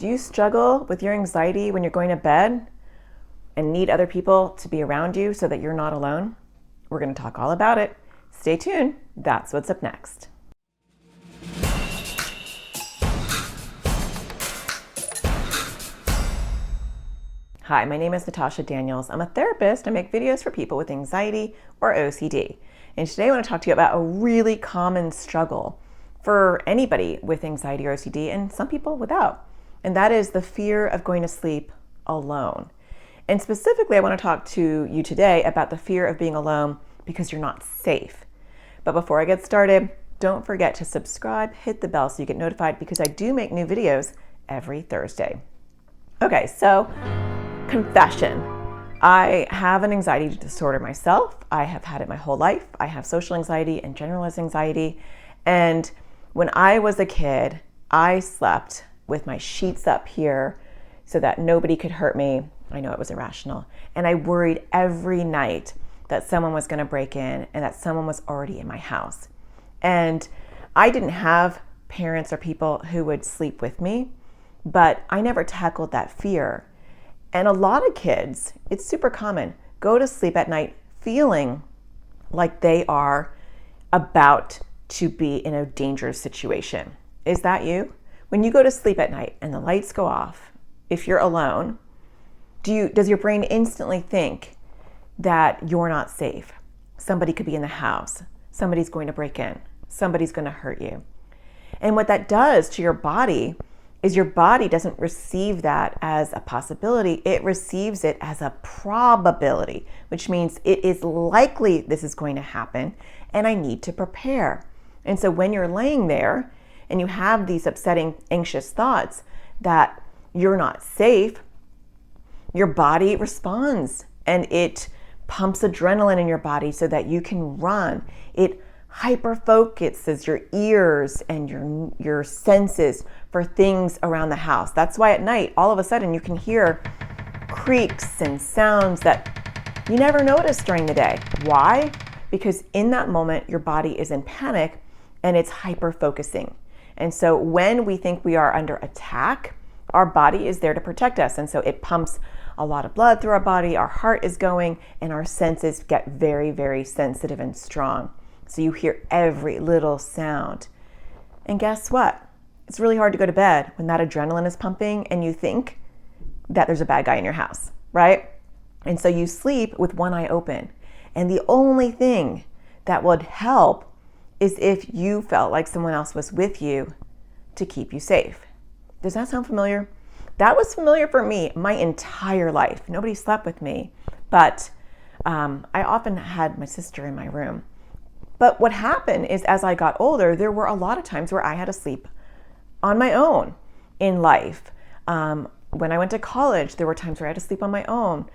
Do you struggle with your anxiety when you're going to bed and need other people to be around you so that you're not alone? We're going to talk all about it. Stay tuned. That's what's up next. Hi, my name is Natasha Daniels. I'm a therapist. I make videos for people with anxiety or OCD. And today I want to talk to you about a really common struggle for anybody with anxiety or OCD and some people without. And that is the fear of going to sleep alone. And specifically, I want to talk to you today about the fear of being alone because you're not safe. But before I get started, don't forget to subscribe, hit the bell so you get notified because I do make new videos every Thursday. Okay, so confession. I have an anxiety disorder myself. I have had it my whole life. I have social anxiety and generalized anxiety. And when I was a kid, I slept with my sheets up here so that nobody could hurt me. I know it was irrational. And I worried every night that someone was going to break in and that someone was already in my house. And I didn't have parents or people who would sleep with me, but I never tackled that fear. And a lot of kids, it's super common, go to sleep at night feeling like they are about to be in a dangerous situation. Is that you? When you go to sleep at night and the lights go off, if you're alone, does your brain instantly think that you're not safe? Somebody could be in the house. Somebody's going to break in. Somebody's going to hurt you. And what that does to your body is your body doesn't receive that as a possibility. It receives it as a probability, which means it is likely this is going to happen and I need to prepare. And so when you're laying there and you have these upsetting, anxious thoughts that you're not safe, your body responds and it pumps adrenaline in your body so that you can run. It hyper-focuses your ears and your senses for things around the house. That's why at night, all of a sudden, you can hear creaks and sounds that you never noticed during the day. Why? Because in that moment, your body is in panic and it's hyper-focusing. And so when we think we are under attack, our body is there to protect us. And so it pumps a lot of blood through our body, our heart is going, and our senses get very, very sensitive and strong. So you hear every little sound. And guess what? It's really hard to go to bed when that adrenaline is pumping and you think that there's a bad guy in your house, right? And so you sleep with one eye open. And the only thing that would help is if you felt like someone else was with you to keep you safe. Does that sound familiar? That was familiar for me my entire life. Nobody slept with me, but I often had my sister in my room. But what happened is as I got older, there were a lot of times where I had to sleep on my own in life. When I went to college, there were times where I had to sleep on my own.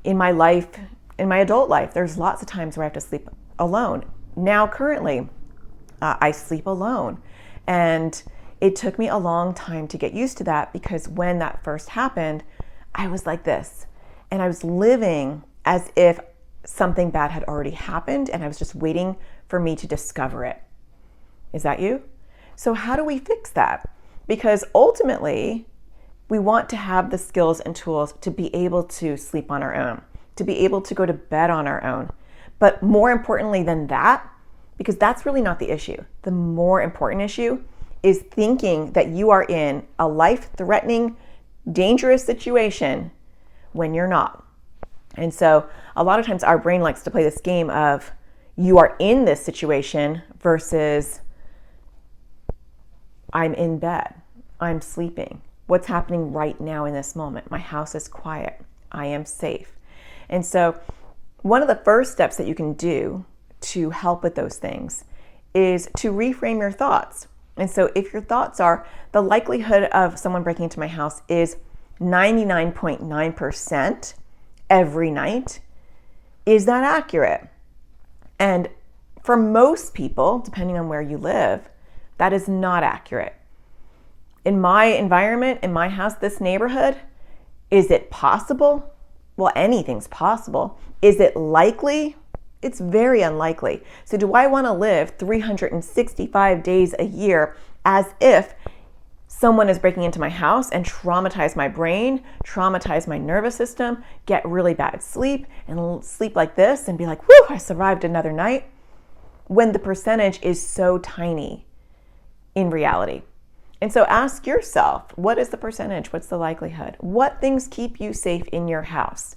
In my life, in my adult life, there's lots of times where I have to sleep alone. Now, currently, I sleep alone. And it took me a long time to get used to that because when that first happened, I was like this. And I was living as if something bad had already happened and I was just waiting for me to discover it. Is that you? So how do we fix that? Because ultimately, we want to have the skills and tools to be able to sleep on our own, to be able to go to bed on our own. But more importantly than that, because that's really not the issue, the more important issue is thinking that you are in a life-threatening, dangerous situation when you're not. And so a lot of times our brain likes to play this game of you are in this situation versus I'm in bed, I'm sleeping. What's happening right now in this moment? My house is quiet, I am safe. And so one of the first steps that you can do to help with those things is to reframe your thoughts. And so if your thoughts are the likelihood of someone breaking into my house is 99.9% every night, is that accurate? And for most people, depending on where you live, that is not accurate. In my environment, in my house, this neighborhood, is it possible? Well, anything's possible. Is it likely? It's very unlikely. So do I want to live 365 days a year as if someone is breaking into my house and traumatize my brain, traumatize my nervous system, get really bad sleep, and sleep like this and be like, whew, I survived another night, when the percentage is so tiny in reality. And so ask yourself, what is the percentage? What's the likelihood? What things keep you safe in your house?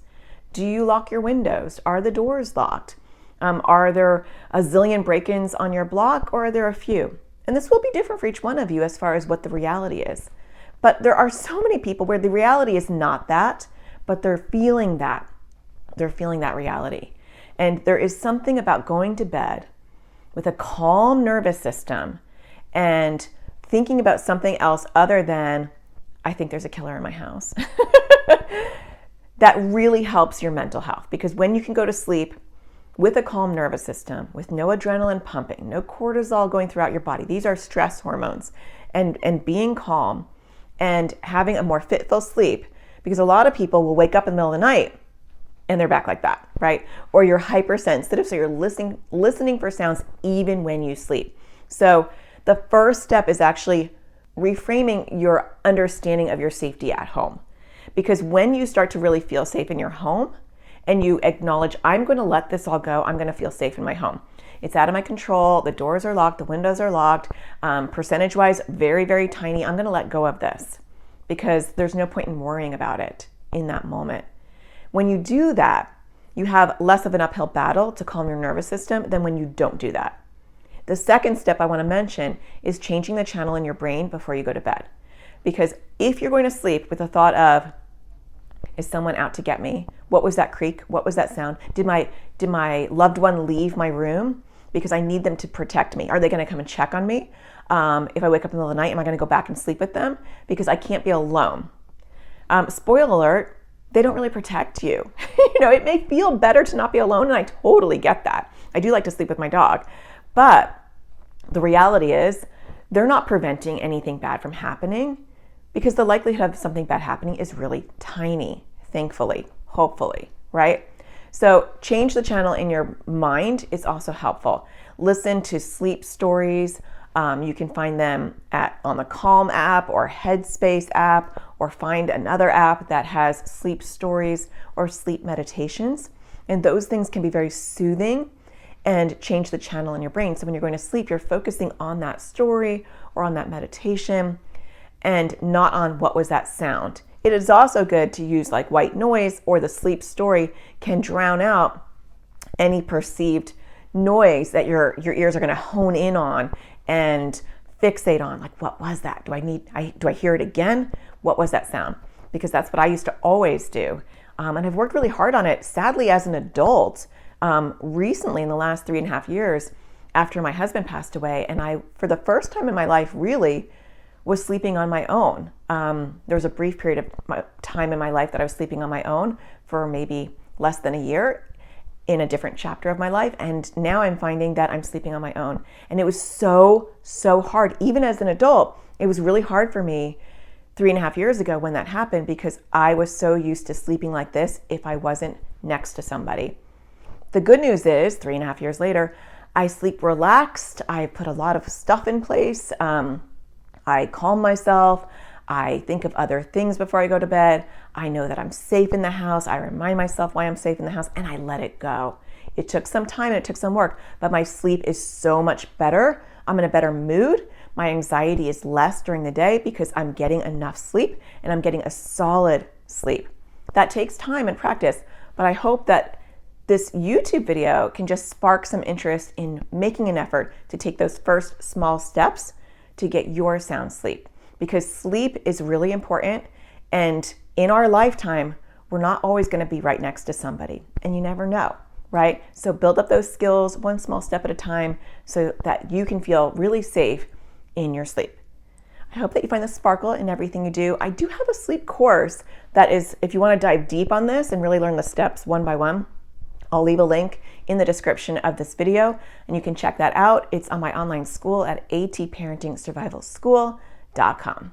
Do you lock your windows? Are the doors locked? Are there a zillion break-ins on your block, or are there a few? And this will be different for each one of you as far as what the reality is. But there are so many people where the reality is not that, but they're feeling that. They're feeling that reality. And there is something about going to bed with a calm nervous system and thinking about something else other than, I think there's a killer in my house. That really helps your mental health, because when you can go to sleep with a calm nervous system, with no adrenaline pumping, no cortisol going throughout your body, these are stress hormones, and being calm and having a more fitful sleep, because a lot of people will wake up in the middle of the night and they're back like that, right? Or you're hypersensitive, so you're listening for sounds even when you sleep. So the first step is actually reframing your understanding of your safety at home. Because when you start to really feel safe in your home and you acknowledge, I'm going to let this all go, I'm going to feel safe in my home. It's out of my control. The doors are locked. The windows are locked. Percentage-wise, very, very tiny. I'm going to let go of this because there's no point in worrying about it in that moment. When you do that, you have less of an uphill battle to calm your nervous system than when you don't do that. The second step I want to mention is changing the channel in your brain before you go to bed. Because if you're going to sleep with the thought of, is someone out to get me? What was that creak? What was that sound? Did my loved one leave my room because I need them to protect me? Are they going to come and check on me? If I wake up in the middle of the night, am I going to go back and sleep with them? Because I can't be alone. Spoiler alert, they don't really protect you. It may feel better to not be alone, and I totally get that. I do like to sleep with my dog. But the reality is they're not preventing anything bad from happening, because the likelihood of something bad happening is really tiny, thankfully, hopefully, right? So change the channel in your mind is also helpful. Listen to sleep stories. You can find them on the Calm app or Headspace app, or find another app that has sleep stories or sleep meditations. And those things can be very soothing and change the channel in your brain. So when you're going to sleep, you're focusing on that story or on that meditation and not on what was that sound. It is also good to use like white noise, or the sleep story can drown out any perceived noise that your ears are going to hone in on and fixate on. Like, what was that? Do I hear it again? What was that sound? Because that's what I used to always do. And I've worked really hard on it, sadly, as an adult, recently in the last 3.5 years after my husband passed away. And I, for the first time in my life, really was sleeping on my own. There was a brief period of time in my life that I was sleeping on my own for maybe less than a year in a different chapter of my life. And now I'm finding that I'm sleeping on my own. And it was so hard. Even as an adult, it was really hard for me 3.5 years ago when that happened, because I was so used to sleeping like this if I wasn't next to somebody. The good news is 3.5 years later, I sleep relaxed. I put a lot of stuff in place. I calm myself. I think of other things before I go to bed. I know that I'm safe in the house. I remind myself why I'm safe in the house, and I let it go. It took some time and it took some work, but my sleep is so much better. I'm in a better mood. My anxiety is less during the day because I'm getting enough sleep and I'm getting a solid sleep. That takes time and practice, but I hope that this YouTube video can just spark some interest in making an effort to take those first small steps to get your sound sleep, because sleep is really important. And in our lifetime, we're not always going to be right next to somebody, and you never know, right? So build up those skills one small step at a time so that you can feel really safe in your sleep. I hope that you find the sparkle in everything you do. I do have a sleep course that is, if you want to dive deep on this and really learn the steps one by one, I'll leave a link in the description of this video, and you can check that out. It's on my online school at atparentingsurvivalschool.com.